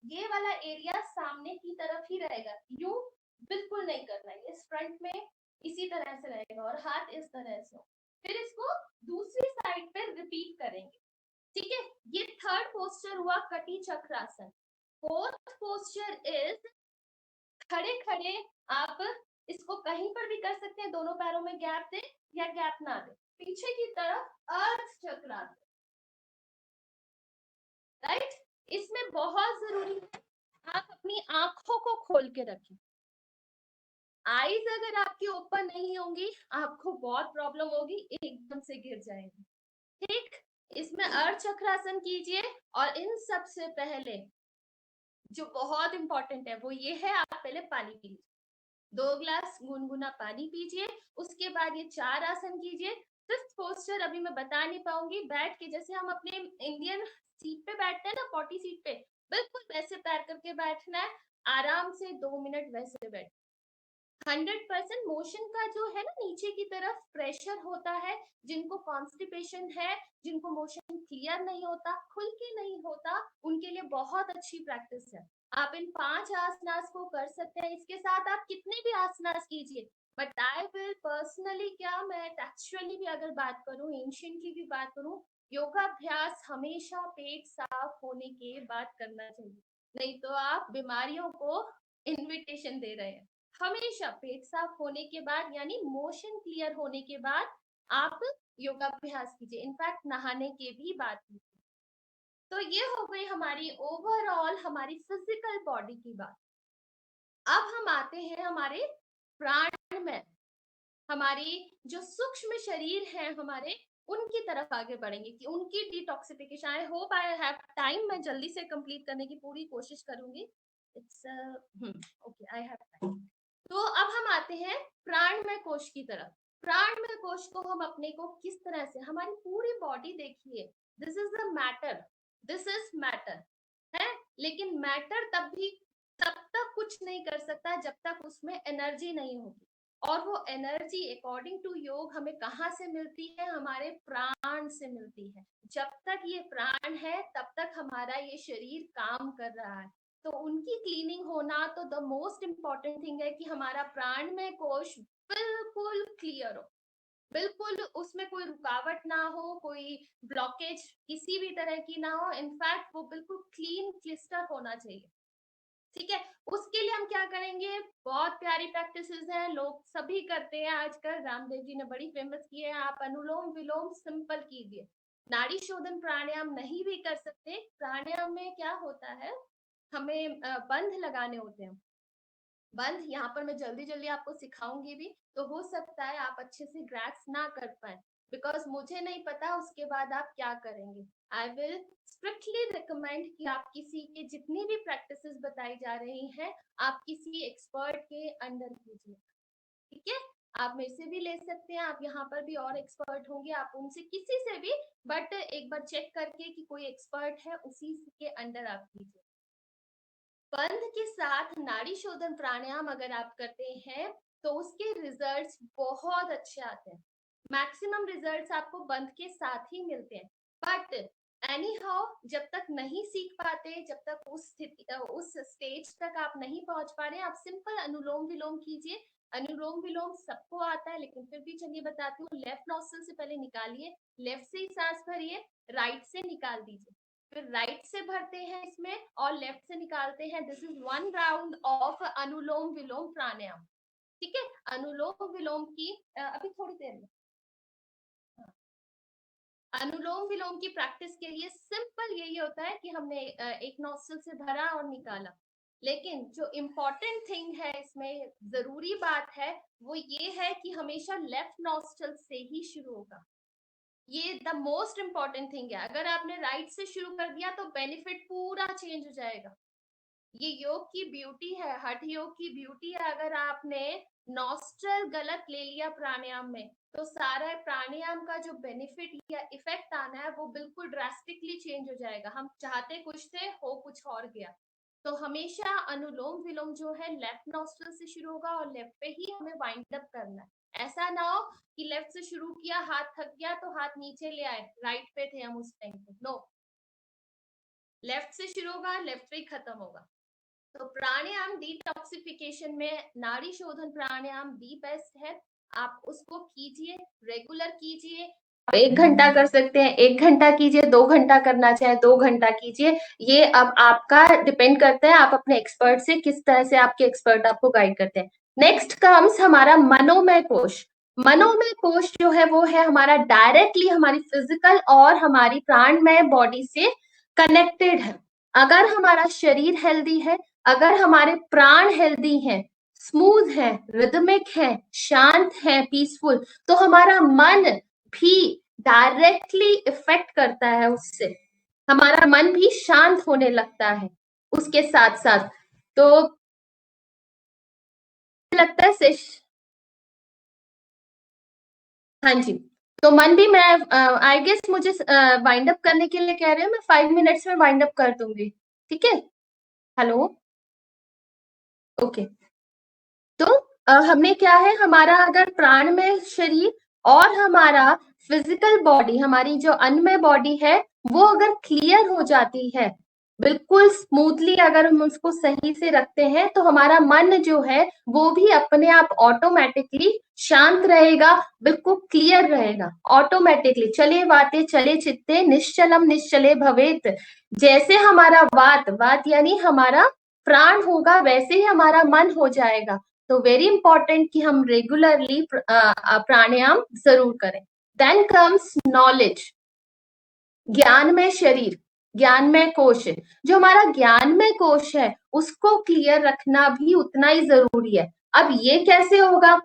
ये वाला एरिया सामने की तरफ ही रहेगा, यू बिल्कुल नहीं करना है। इस फ्रंट में इसी तरह से रहेगा और हाथ इस तरह से। फिर इसको दूसरी साइड पे रिपीट करेंगे, ठीक है। ये थर्ड पोस्चर हुआ कटी चक्रासन। फोर्थ पोस्चर इज खड़े खड़े, आप इसको कहीं पर भी कर सकते हैं, दोनों पैरों में गैप दे या गैप ना दे, पीछे की तरफ अर्थ चक्रासन, राइट। इसमें बहुत जरूरी है आप अपनी आंखों को खोल के रखें। आईज अगर आपकी ओपन नहीं होंगी, आपको बहुत प्रॉब्लम होगी, एकदम से गिर जाएंगे, ठीक। इसमें अर्थ चक्रासन कीजिए, और इन सबसे पहले जो बहुत इंपॉर्टेंट है वो ये है, आप पहले पानी पीजिए, 2 ग्लास गुनगुना पानी पीजिए। उसके बाद ये 4 आसन कीजिए। फिफ्थ पोस्चर अभी मैं बता नहीं पाऊंगी, बैठ के जैसे हम अपने इंडियन सीट पे बैठते हैं ना, पॉटी सीट पे, बिल्कुल वैसे पैर करके बैठना है, आराम से 2 मिनट वैसे बैठ। 100% मोशन का जो है ना, नीचे की तरफ प्रेशर होता है, जिनको कॉन्स्टिपेशन है, जिनको मोशन क्लियर नहीं होता, खुल के नहीं होता, उनके लिए बहुत अच्छी प्रैक्टिस है। आप इन 5 आसनास को कर सकते हैं, इसके साथ आप कितने भी आसनास कीजिए, बट आई विल पर्सनली, क्या मैं टेक्सचुअली भी अगर बात करूं, एंशियंटली भी बात करूं, योगाभ्यास हमेशा पेट साफ होने के बाद करना चाहिए, नहीं तो आप बीमारियों को इनविटेशन दे रहे हैं। हमेशा पेट साफ होने के बाद, यानी मोशन क्लियर होने के बाद आप योगाभ्यास कीजिए, इनफैक्ट नहाने के भी बाद कीजिए। तो ये हो गई हमारी ओवरऑल हमारी फिजिकल बॉडी की बात। अब हम आते हैं हमारे प्राण में, हमारी जो सूक्ष्म शरीर है हमारे, उनकी तरफ आगे बढ़ेंगे कि उनकी detoxification. I hope I have time, मैं जल्दी से कंप्लीट करने की पूरी कोशिश करूंगी। It's okay, I have time. तो अब हम आते हैं प्राणमय कोश की तरफ। प्राणमय कोश को हम अपने को किस तरह से, हमारी पूरी बॉडी देखिए, this is the matter, this is matter है, लेकिन मैटर तब तक कुछ नहीं कर सकता जब तक उसमें एनर्जी नहीं होगी। और वो एनर्जी अकॉर्डिंग टू योग हमें कहाँ से मिलती है? हमारे प्राण से मिलती है। जब तक ये प्राण है तब तक हमारा ये शरीर काम कर रहा है। तो उनकी क्लीनिंग होना तो द मोस्ट इम्पॉर्टेंट थिंग है कि हमारा प्राणमय कोश बिल्कुल क्लियर हो, बिल्कुल उसमें कोई रुकावट ना हो, कोई ब्लॉकेज किसी भी तरह की ना हो, इनफैक्ट वो बिल्कुल क्लीन क्लिस्टर होना चाहिए। ठीक है, उसके लिए हम क्या करेंगे? बहुत प्यारी प्रैक्टिसेस हैं, लोग सभी करते हैं आजकल, रामदेव जी ने बड़ी फेमस की है। आप अनुलोम विलोम सिंपल कीजिए, नाड़ी शोधन प्राणायाम नहीं भी कर सकते। प्राणायाम में क्या होता है, हमें बंध लगाने होते हैं। बंध यहाँ पर मैं जल्दी जल्दी आपको सिखाऊंगी भी, तो हो सकता है आप अच्छे से ग्रैस्प ना कर पाए, बिकॉज मुझे नहीं पता उसके बाद आप क्या करेंगे। आई विल स्ट्रिक्टली रिकमेंड कि आप किसी के, जितनी भी प्रैक्टिसेस बताई जा रही हैं, आप किसी एक्सपर्ट के अंडर कीजिए। ठीक है, आप मेरे से भी ले सकते हैं, आप यहाँ पर भी और एक्सपर्ट होंगे, आप उनसे किसी से भी, बट एक बार चेक करके कि कोई एक्सपर्ट है उसी के अंडर आप कीजिए। बंध के साथ नाड़ी शोधन प्राणायाम अगर आप करते हैं तो उसके रिजल्ट्स बहुत अच्छे आते हैं। मैक्सिमम रिजल्ट्स आपको बंध के साथ ही मिलते हैं, बट एनी हाउ जब तक नहीं सीख पाते, जब तक उस स्थिति, उस स्टेज तक आप नहीं पहुंच पा रहे, आप सिंपल अनुलोम विलोम कीजिए। अनुलोम विलोम सबको आता है, लेकिन फिर भी चलिए बताती हूँ। लेफ्ट नॉस्ट्रल से पहले निकालिए, लेफ्ट से ही सांस भरिए, राइट से निकाल दीजिए, फिर राइट से भरते हैं इसमें और लेफ्ट से निकालते हैं। दिस इज 1 राउंड ऑफ अनुलोम विलोम प्राणायाम। ठीक है, अनुलोम विलोम की अभी थोड़ी देर में, अनुलोम विलोम की प्रैक्टिस के लिए सिंपल यही होता है कि हमने एक नॉस्ट्रल से भरा और निकाला, लेकिन जो इम्पोर्टेंट थिंग है इसमें, जरूरी बात है, वो ये है कि हमेशा लेफ्ट नॉस्ट्रल से ही शुरू होगा। ये द मोस्ट इम्पॉर्टेंट थिंग है। अगर आपने राइट से शुरू कर दिया तो बेनिफिट पूरा चेंज हो जाएगा। ये योग की ब्यूटी है, हठ योग की ब्यूटी है। अगर आपने नॉस्ट्रल गलत ले लिया प्राणायाम में, तो सारा प्राणायाम का जो बेनिफिट या इफेक्ट आना है वो बिल्कुल ड्रास्टिकली चेंज हो जाएगा। हम चाहते कुछ थे, हो कुछ और गया। तो हमेशा अनुलोम विलोम जो है लेफ्ट नॉस्ट्रल से शुरू होगा और लेफ्ट पे ही हमें वाइंड अप करना है। ऐसा ना हो कि लेफ्ट से शुरू किया, हाथ थक गया तो हाथ नीचे ले आए, राइट पे थे हम उस टाइम पे। नो, लेफ्ट से शुरू होगा, लेफ्ट पे ही खत्म होगा। तो प्राणायाम डिटॉक्सिफिकेशन में नाड़ी शोधन प्राणायाम दी बेस्ट है। आप उसको कीजिए, रेगुलर कीजिए। आप 1 घंटा कर सकते हैं, 1 घंटा कीजिए, 2 घंटा करना चाहे 2 घंटा कीजिए। ये अब आपका डिपेंड करता है, आप अपने एक्सपर्ट से किस तरह से आपके एक्सपर्ट आपको गाइड करते हैं। नेक्स्ट कम्स हमारा मनोमय कोश। मनोमय कोश जो है वो है हमारा डायरेक्टली हमारी फिजिकल और हमारी प्राणमय बॉडी से कनेक्टेड है। अगर हमारा शरीर हेल्दी है, अगर हमारे प्राण हेल्दी हैं, स्मूथ है, रिदमिक है, शांत है, पीसफुल, तो हमारा मन भी डायरेक्टली इफेक्ट करता है उससे, हमारा मन भी शांत होने लगता है उसके साथ साथ। तो लगता है हाँ जी, तो मन भी, मैं आई गेस मुझे वाइंड अप करने के लिए कह रहे हैं, मैं 5 मिनट्स में वाइंड अप कर दूंगी। ठीक है, हेलो, ओके। तो हमने क्या है, हमारा अगर प्राण में शरीर और हमारा फिजिकल बॉडी, हमारी जो अन्नमय बॉडी है, वो अगर क्लियर हो जाती है, बिल्कुल स्मूथली अगर हम उसको सही से रखते हैं, तो हमारा मन जो है वो भी अपने आप ऑटोमेटिकली शांत रहेगा, बिल्कुल क्लियर रहेगा ऑटोमेटिकली। चले वाते चले चित्ते निश्चलम निश्चले भवेत। जैसे हमारा वात, वात यानी हमारा प्राण होगा, वैसे ही हमारा मन हो जाएगा। तो वेरी इंपॉर्टेंट कि हम रेगुलरली प्राणायाम जरूर करें। देन कम्स नॉलेज, ज्ञानमय शरीर, ज्ञानमय कोश। जो हमारा ज्ञानमय कोश है उसको क्लियर रखना भी उतना ही जरूरी है। अब ये कैसे होगा?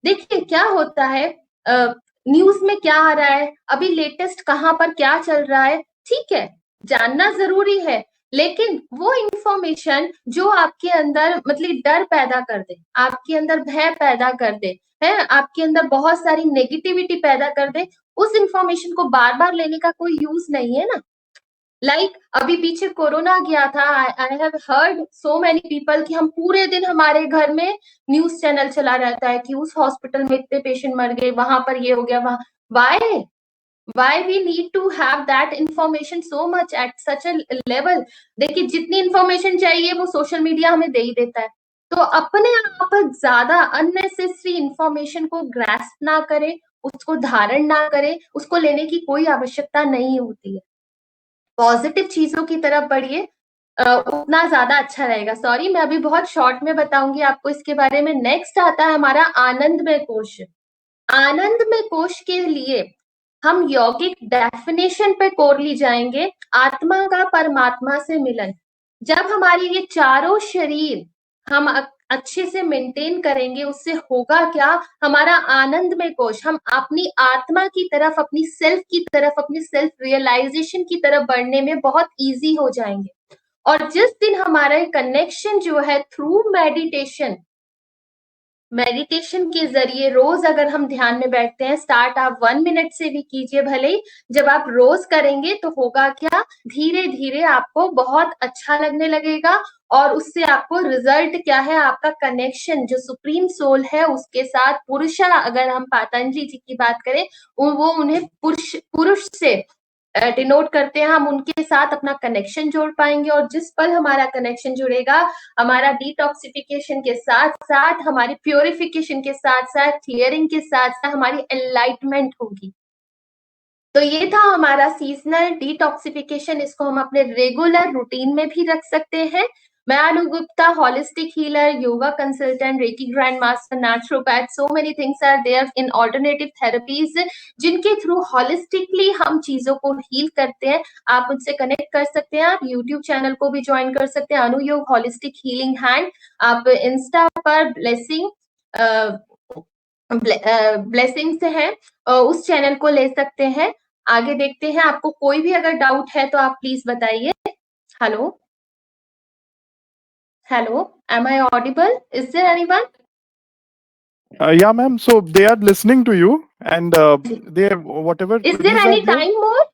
देखिए क्या होता है, न्यूज में क्या आ रहा है, अभी लेटेस्ट कहाँ पर क्या चल रहा है, ठीक है, जानना जरूरी है, लेकिन वो इंफॉर्मेशन जो आपके अंदर मतलब डर पैदा कर दे, आपके अंदर भय पैदा कर दे, है आपके अंदर बहुत सारी नेगेटिविटी पैदा कर दे, उस इंफॉर्मेशन को बार बार लेने का कोई यूज नहीं है ना। लाइक अभी पीछे कोरोना गया था, I have heard so many people कि हम पूरे दिन हमारे घर में न्यूज चैनल चला रहता है कि उस हॉस्पिटल में इतने पेशेंट मर गए, वहां पर ये हो गया, वहां why we need to have that information so much at such a level। देखिए जितनी इंफॉर्मेशन चाहिए वो सोशल मीडिया हमें दे ही देता है, तो अपने आप ज्यादा अननेसेसरी इंफॉर्मेशन को ग्रास्प ना करें, उसको धारण ना करें, उसको लेने की कोई आवश्यकता नहीं होती है। पॉजिटिव चीजों की तरफ बढ़िए, उतना ज्यादा अच्छा रहेगा। सॉरी मैं अभी बहुत शॉर्ट में बताऊंगी आपको इसके बारे में। नेक्स्ट आता है हमारा आनंदमय कोश। आनंदमय कोश के लिए हम यौगिक डेफिनेशन पे कोरली जाएंगे, आत्मा का परमात्मा से मिलन। जब हमारे ये चारों शरीर हम अच्छे से मेंटेन करेंगे, उससे होगा क्या, हमारा आनंदमय कोश, हम अपनी आत्मा की तरफ, अपनी सेल्फ की तरफ, अपनी सेल्फ रियलाइजेशन की तरफ बढ़ने में बहुत इजी हो जाएंगे। और जिस दिन हमारा कनेक्शन जो है थ्रू मेडिटेशन के जरिए, रोज अगर हम ध्यान में बैठते हैं, स्टार्ट आप 1 मिनट से भी कीजिए भले ही, जब आप रोज करेंगे तो होगा क्या, धीरे धीरे आपको बहुत अच्छा लगने लगेगा और उससे आपको रिजल्ट क्या है, आपका कनेक्शन जो सुप्रीम सोल है उसके साथ, पुरुषा अगर हम पतंजलि जी की बात करें, वो उन्हें पुरुष से डिनोट करते हैं, हम उनके साथ अपना कनेक्शन जोड़ पाएंगे। और जिस पल हमारा कनेक्शन जुड़ेगा, हमारा डिटॉक्सिफिकेशन के साथ साथ, हमारी प्योरिफिकेशन के साथ साथ, क्लियरिंग के साथ साथ हमारी एनलाइटमेंट होगी। तो ये था हमारा सीजनल डिटॉक्सिफिकेशन। इसको हम अपने रेगुलर रूटीन में भी रख सकते हैं। मैं Anu Gupta, holistic healer, yoga consultant, reiki grand master, naturopath, so many things are there in alternative therapies, जिनके थ्रू होलिस्टिकली हम चीजों को हील करते हैं। आप मुझसे कनेक्ट कर सकते हैं, आप यूट्यूब चैनल को भी ज्वाइन कर सकते हैं, अनुयोग होलिस्टिक हीलिंग हैंड। आप इंस्टा पर ब्लेसिंग से है, उस चैनल को ले सकते हैं। आगे देखते हैं, आपको कोई भी अगर डाउट है तो आप प्लीज बताइए। Hello hello, am I audible? Is there anyone? Yeah, ma'am. So they are listening to you, and they whatever Is there queries any are there. time more?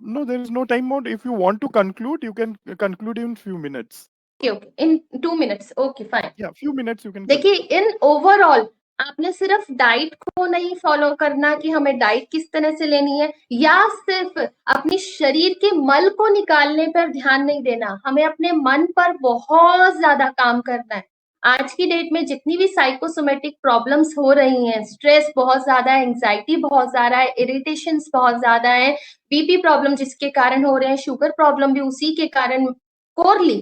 No, there is no time mode. If you want to conclude, you can conclude in few minutes. Okay, in 2 minutes, okay fine। Yeah, few minutes you can. देखिए इन ओवरऑल आपने सिर्फ डाइट को नहीं फॉलो करना कि हमें डाइट किस तरह से लेनी है, या सिर्फ अपनी शरीर के मल को निकालने पर ध्यान नहीं देना, हमें अपने मन पर बहुत ज्यादा काम करना है। आज की डेट में जितनी भी साइकोसोमेटिक प्रॉब्लम्स हो रही हैं, स्ट्रेस बहुत ज्यादा है, एंग्जाइटी बहुत ज्यादा है, इरिटेशंस बहुत ज्यादा है, बीपी प्रॉब्लम जिसके कारण हो रहे हैं, शुगर प्रॉब्लम भी उसी के कारण, कोरली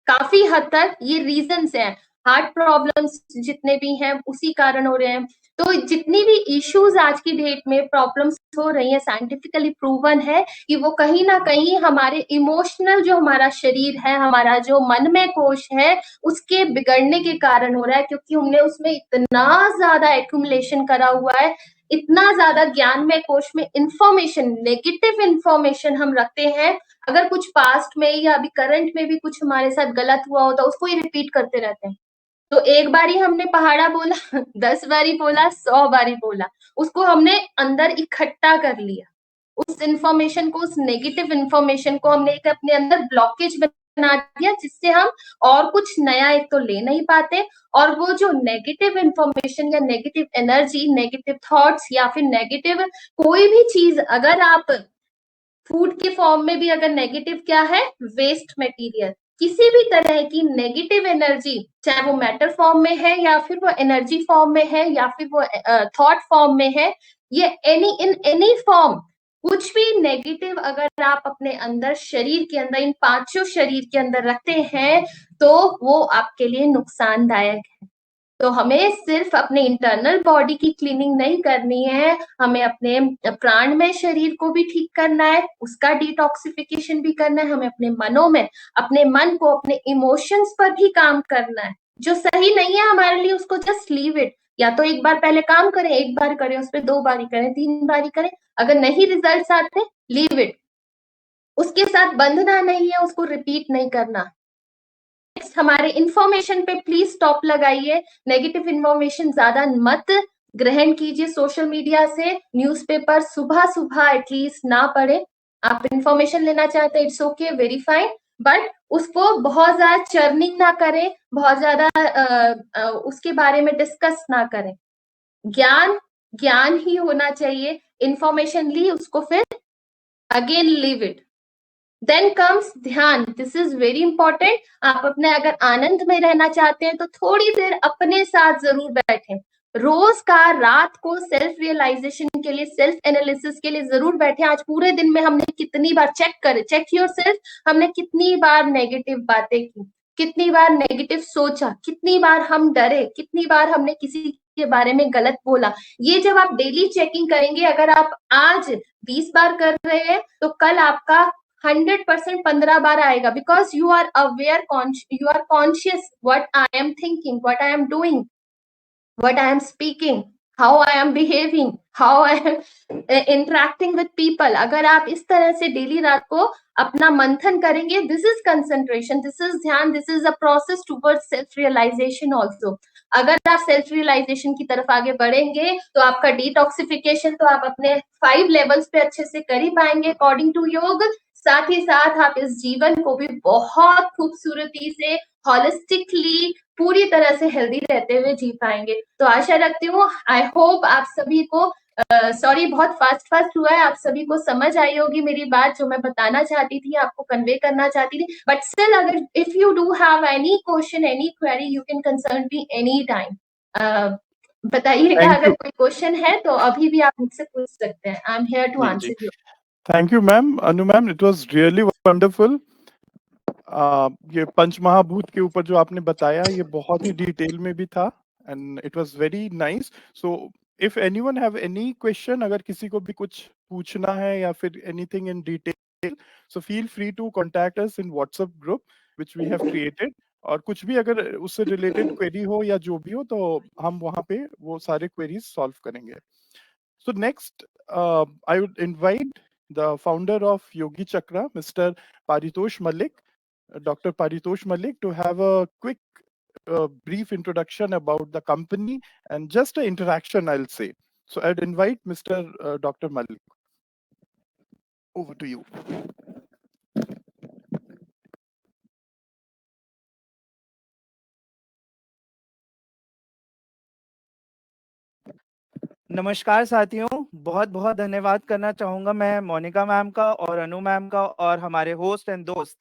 काफी हद तक ये रीजंस हैं, हार्ट प्रॉब्लम्स जितने भी हैं उसी कारण हो रहे हैं। तो जितनी भी इश्यूज आज की डेट में प्रॉब्लम्स हो रही हैं, साइंटिफिकली प्रूवन है कि वो कहीं ना कहीं हमारे इमोशनल जो हमारा शरीर है, हमारा जो मनमय कोश है, उसके बिगड़ने के कारण हो रहा है, क्योंकि हमने उसमें इतना ज्यादा एक्यूमुलेशन करा हुआ है, इतना ज्यादा ज्ञान में कोश में इंफॉर्मेशन, नेगेटिव इंफॉर्मेशन हम रखते हैं। अगर कुछ पास्ट में या अभी करंट में भी कुछ हमारे साथ गलत हुआ होता है, उसको ही रिपीट करते रहते हैं। तो एक बारी हमने पहाड़ा बोला, 10 बारी बोला, 100 बारी बोला, उसको हमने अंदर इकट्ठा कर लिया, उस इंफॉर्मेशन को, उस नेगेटिव इंफॉर्मेशन को हमने एक अपने अंदर ब्लॉकेज बना दिया, जिससे हम और कुछ नया एक तो ले नहीं पाते, और वो जो नेगेटिव इंफॉर्मेशन या नेगेटिव एनर्जी, नेगेटिव थॉट्स या फिर नेगेटिव कोई भी चीज, अगर आप फूड के फॉर्म में भी अगर नेगेटिव क्या है, वेस्ट मटेरियल, किसी भी तरह की नेगेटिव एनर्जी, चाहे वो मैटर फॉर्म में है या फिर वो एनर्जी फॉर्म में है या फिर वो थॉट फॉर्म में है, ये इन एनी फॉर्म, कुछ भी नेगेटिव अगर आप अपने अंदर, शरीर के अंदर, इन पांचों शरीर के अंदर रखते हैं, तो वो आपके लिए नुकसानदायक है। तो हमें सिर्फ अपने इंटरनल बॉडी की क्लीनिंग नहीं करनी है, हमें अपने प्राणमय शरीर को भी ठीक करना है, उसका डिटॉक्सिफिकेशन भी करना है, हमें अपने मनों में, अपने मन को, अपने इमोशंस पर भी काम करना है। जो सही नहीं है हमारे लिए, उसको जस्ट लीव इट। या तो एक बार पहले काम करें, एक बार करें, उस पर 2 बारी करें, 3 बारी करें, अगर नहीं रिजल्ट आते, लीव इट। उसके साथ बंधना नहीं है, उसको रिपीट नहीं करना। हमारे इंफॉर्मेशन पे प्लीज स्टॉप लगाइए, नेगेटिव इंफॉर्मेशन ज्यादा मत ग्रहण कीजिए सोशल मीडिया से। न्यूज़पेपर सुबह सुबह एटलीस्ट ना पढ़े। आप इंफॉर्मेशन लेना चाहते हैं, it's okay, very fine, but उसको बहुत ज्यादा चर्निंग ना करें, बहुत ज्यादा उसके बारे में डिस्कस ना करें। ज्ञान ज्ञान ही होना चाहिए। इंफॉर्मेशन ली, उसको फिर again leave it. Then comes ध्यान, दिस इज वेरी इंपॉर्टेंट। आप अपने अगर आनंद में रहना चाहते हैं तो थोड़ी देर अपने साथ जरूर बैठें। रोज का रात को सेल्फ रियलाइजेशन के लिए, सेल्फ एनालिसिस के लिए जरूर बैठे। आज पूरे दिन में हमने कितनी बार चेक योर सेल्फ, हमने कितनी बार नेगेटिव बातें की, कितनी बार नेगेटिव सोचा, कितनी बार हम डरे, कितनी बार हमने किसी के बारे में गलत बोला। ये जब आप डेली चेकिंग करेंगे, अगर आप आज 20 बार कर रहे हैं तो कल आपका 100% 15 बार आएगा, because you are aware, you are conscious what I am thinking, what I am doing, what I am speaking, how I am behaving, how I am interacting with people। अगर आप इस तरह से डेली रात को अपना मंथन करेंगे, this is concentration, this is dhyan, this is a process towards self realization also. अगर आप सेल्फ रियलाइजेशन की तरफ आगे बढ़ेंगे तो आपका डिटॉक्सिफिकेशन तो आप अपने 5 लेवल्स पे अच्छे से कर ही पाएंगे अकॉर्डिंग टू योग। साथ ही साथ आप इस जीवन को भी बहुत खूबसूरती से, हॉलिस्टिकली, पूरी तरह से हेल्दी रहते हुए जी पाएंगे। तो आशा रखती हूँ, आई होप आप सभी को, सॉरी बहुत फास्ट हुआ है, आप सभी को समझ आई होगी मेरी बात, जो मैं बताना चाहती थी, आपको कन्वे करना चाहती थी। बट स्टिल, अगर if you do have any question, any query, you can consult me any time. बताइएगा, अगर कोई क्वेश्चन है तो अभी भी आप मुझसे पूछ सकते हैं। I am here to answer you. Thank you ma'am, Anu ma'am, it was really wonderful. ये पंचमहाभूत के ऊपर जो आपने बताया, ये बहुत ही डिटेल में भी था, and it was very nice. So if anyone have any question, अगर किसी को भी कुछ पूछना है या फिर anything in detail, so feel free to contact us in WhatsApp group which we have created. और कुछ भी अगर उससे रिलेटेड क्वेरी हो या जो भी हो, तो हम वहाँ पे वो सारे क्वेरीज सॉल्व करेंगे। So next, I would invite the founder of Yogi Chakra, Mr. Paritosh Malik, Dr. Paritosh Malik, to have a quick, brief introduction about the company and just an interaction, I'll say. So I'd invite Mr. Dr. Malik. Over to you. नमस्कार साथियों, बहुत बहुत धन्यवाद करना चाहूँगा मैं मोनिका मैम का और अनु मैम का और हमारे होस्ट एंड दोस्त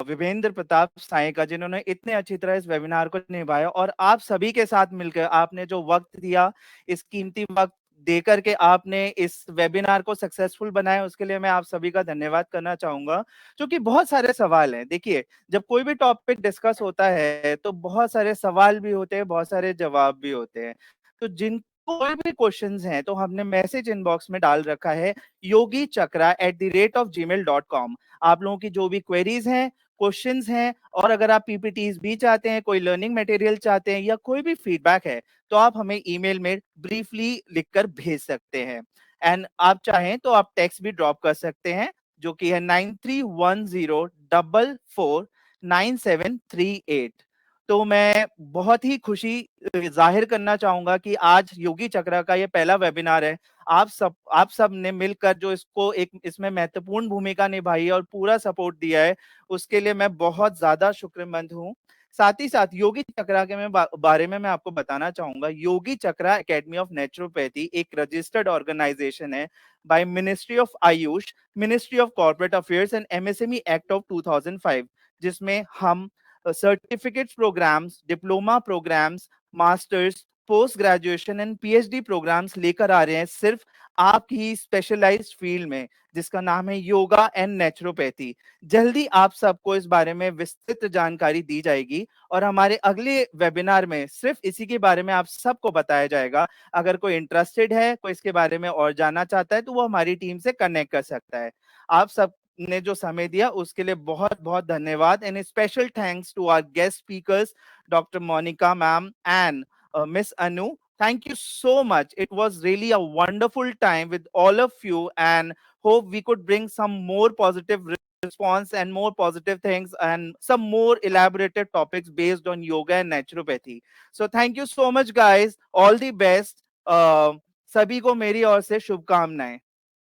विभेंद्र प्रताप साई का, जिन्होंने इतने अच्छी तरह इस वेबिनार को निभाया। और आप सभी के साथ मिलकर आपने जो वक्त दिया, इस कीमती वक्त देकर के आपने इस वेबिनार को सक्सेसफुल बनाया, उसके लिए मैं आप सभी का धन्यवाद करना चाहूँगा। क्योंकि बहुत सारे सवाल हैं, देखिए जब कोई भी टॉपिक डिस्कस होता है तो बहुत सारे सवाल भी होते हैं, बहुत सारे जवाब भी होते हैं। तो जिन कोई भी क्वेश्चंस हैं तो हमने मैसेज इनबॉक्स में डाल रखा है yogichakra@gmail.com। आप लोगों की जो भी क्वेरीज हैं, क्वेश्चंस हैं, और अगर आप पीपीटीज भी चाहते हैं, कोई लर्निंग मटेरियल चाहते हैं या कोई भी फीडबैक है, तो आप हमें ईमेल में ब्रीफली लिखकर भेज सकते हैं। एंड आप चाहें तो आप टेक्स्ट भी ड्रॉप कर सकते हैं, जो कि है 9310449738। तो मैं बहुत ही खुशी जाहिर करना चाहूंगा कि आज योगी चक्रा का ये पहला वेबिनार है। आप सब ने मिलकर जो इसको एक इसमें महत्वपूर्ण भूमिका निभाई है और पूरा सपोर्ट दिया है, उसके लिए मैं बहुत ज्यादा शुक्रमंद हूँ। साथ ही साथ योगी चक्रा के बारे में मैं आपको बताना चाहूंगा। Yogi Chakra academy of naturopathy एक रजिस्टर्ड ऑर्गेनाइजेशन है by ministry of AYUSH, ministry of corporate affairs and MSME act of 2005, जिसमें हम certificate programmes, diploma programmes, masters, post graduation and PhD programmes लेकर आ रहे हैं सिर्फ आपकी स्पेशलाइज्ड फील्ड में, जिसका नाम है योगा एंड नेचुरोपैथी। जल्दी आप सबको इस बारे में विस्तृत जानकारी दी जाएगी और हमारे अगले वेबिनार में सिर्फ इसी के बारे में आप सबको बताया जाएगा। अगर कोई इंटरेस्टेड है, कोई इसके बारे में और जानना चाहता है, तो वो हमारी टीम से कनेक्ट कर सकता है। आप सब ने जो समय दिया उसके लिए बहुत बहुत धन्यवाद। And special thanks to our guest speakers doctor Monika ma'am and Miss Anu. Thank you so much. It was really a wonderful time with all of you, and hope we could bring some more positive response and more positive things and some more elaborated topics based on yoga and naturopathy. So thank you so much guys, all the best. सभी को मेरी ओर से शुभकामनाएं.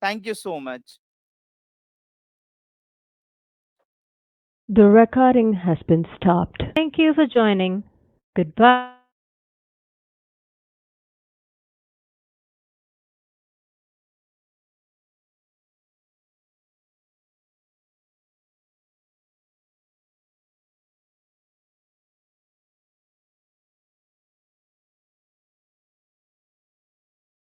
Thank you so much. The recording has been stopped. Thank you for joining. Goodbye.